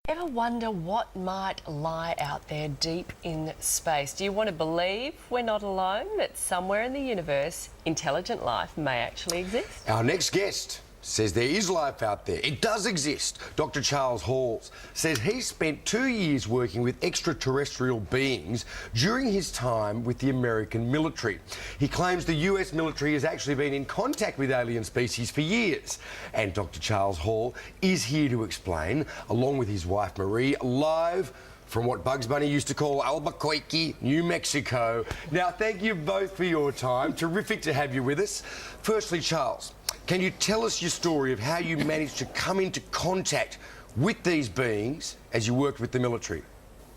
Ever wonder what might lie out there deep in space? Do you want to believe we're not alone, that somewhere in the universe, intelligent life may actually exist? Our next guest says there is life out there. It does exist. Dr. Charles Hall says he spent 2 years working with extraterrestrial beings during his time with the American military. He claims the US military has actually been in contact with alien species for years. And Dr. Charles Hall is here to explain, along with his wife Marie, live from what Bugs Bunny used to call Albuquerque, New Mexico. Now, thank you both for your time. Terrific to have you with us. Firstly, Charles, can you tell us your story of how you managed to come into contact with these beings as you worked with the military?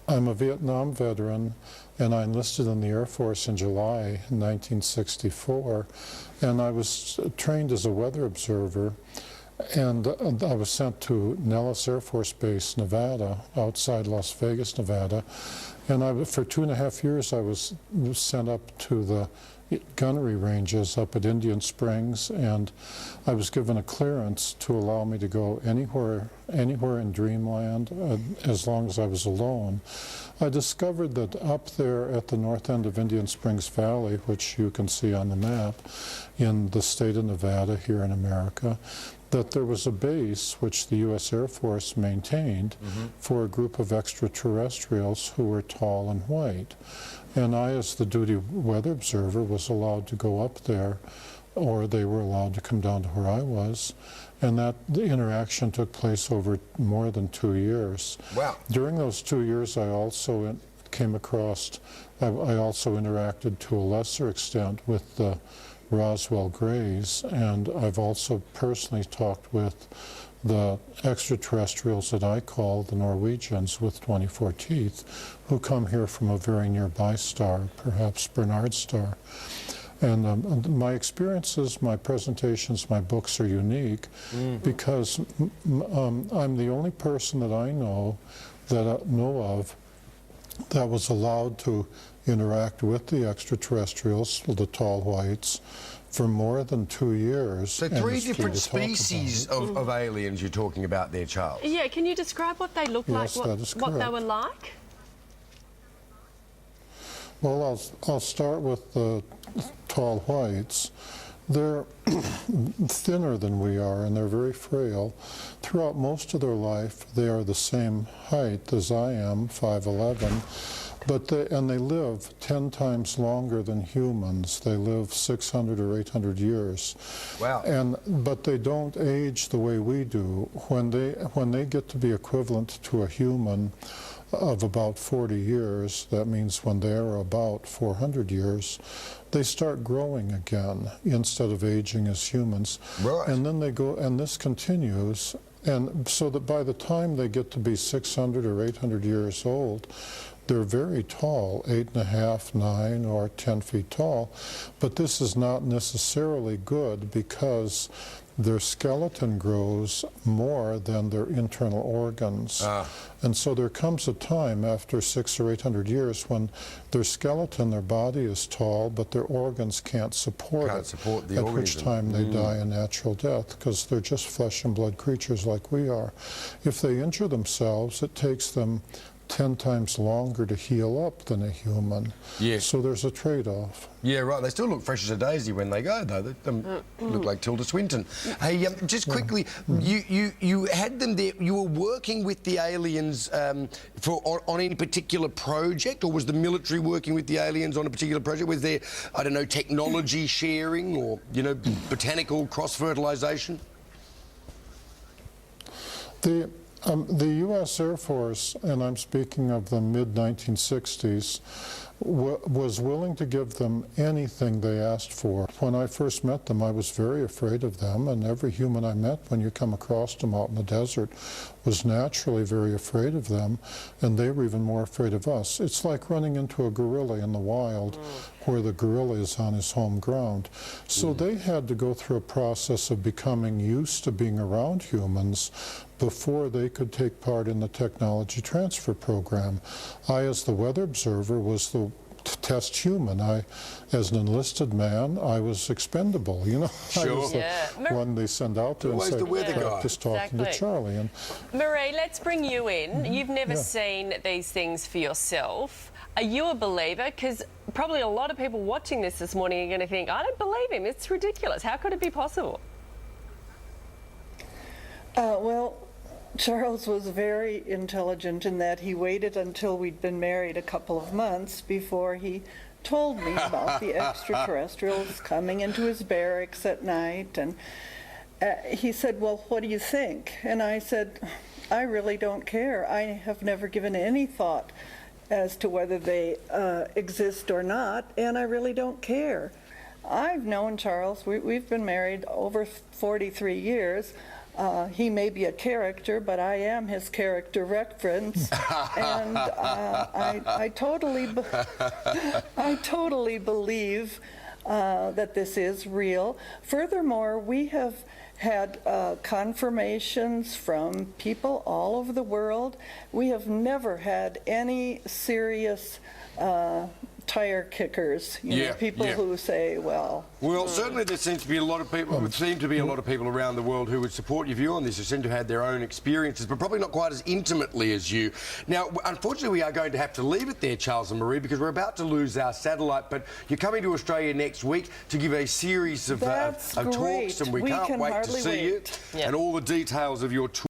I'm a Vietnam veteran, and I enlisted in the Air Force in July 1964, and I was trained as a weather observer. And I was sent to Nellis Air Force Base, Nevada, outside Las Vegas, Nevada. And for 2.5 years, I was sent up to the gunnery ranges up at Indian Springs, and I was given a clearance to allow me to go anywhere in Dreamland, as long as I was alone. I discovered that up there at the north end of Indian Springs Valley, which you can see on the map, in the state of Nevada here in America, that there was a base which the U.S. Air Force maintained for a group of extraterrestrials who were tall and white. And I, as the duty weather observer, was allowed to go up there, or they were allowed to come down to where I was. And the interaction took place over more than 2 years. Wow. During those 2 years, I also came across, I also interacted to a lesser extent with the Roswell Greys, and I've also personally talked with the extraterrestrials that I call the Norwegians with 24 teeth, who come here from a very nearby star, perhaps Bernard star. And my experiences, my presentations, my books are unique because I'm the only person that I know of that was allowed to interact with the extraterrestrials, the tall whites, for more than 2 years. So 3 different species of aliens you're talking about there, Charles. Yeah, can you describe what they look like, that is what they correct. were like? Well, I'll start with the tall whites. They're thinner than we are, and they're very frail. Throughout most of their life, they are the same height as I am, 5'11", but they live 10 times longer than humans. They live 600 or 800 years. Wow. But they don't age the way we do. When they get to be equivalent to a human of about 40 years, that means when they're about 400 years, they start growing again instead of aging as humans. Right. And then they go, and this continues, and so that by the time they get to be 600 or 800 years old, they're very tall, 8.5, 9, or 10 feet tall. But this is not necessarily good because their skeleton grows more than their internal organs. And so there comes a time after 600 or 800 years when their skeleton, their body is tall, but their organs can't support it. At which time they die a natural death, because they're just flesh and blood creatures like we are. If they injure themselves, it takes them 10 times longer to heal up than a human. Yes. So there's a trade-off. Yeah, right. They still look fresh as a daisy when they go, though. They look like Tilda Swinton. Hey, just quickly, you had them there. You were working with the aliens on any particular project, or was the military working with the aliens on a particular project? Was there, I don't know, technology sharing or, you know, botanical cross-fertilization? The U.S. Air Force, and I'm speaking of the mid-1960s, was willing to give them anything they asked for. When I first met them, I was very afraid of them, and every human I met when you come across them out in the desert was naturally very afraid of them, and they were even more afraid of us. It's like running into a gorilla in the wild where the gorilla is on his home ground. So they had to go through a process of becoming used to being around humans before they could take part in the technology transfer program. I, as the weather observer, was the test human. As an enlisted man, I was expendable, you know. I Sure. was the one they send out there and Always say, the weather guy. practice talking to Exactly. Charlie. And Marie, let's bring you in. You've never seen these things for yourself. Are you a believer? Because probably a lot of people watching this morning are going to think, I don't believe him. It's ridiculous. How could it be possible? Well, Charles was very intelligent in that he waited until we'd been married a couple of months before he told me about the extraterrestrials coming into his barracks at night. And he said, well, what do you think? And I said, I really don't care. I have never given any thought as to whether they exist or not, and I really don't care. I've known Charles. We've been married over 43 years. He may be a character, but I am his character reference, and I totally believe that this is real. Furthermore, we have had confirmations from people all over the world. We have never had any serious tire kickers, you know, people who say, well... Well, certainly there seems to be a lot of people, around the world who would support your view on this, who seem to have had their own experiences, but probably not quite as intimately as you. Now, unfortunately, we are going to have to leave it there, Charles and Marie, because we're about to lose our satellite, but you're coming to Australia next week to give a series of talks, and we can't wait to see you and all the details of your tour.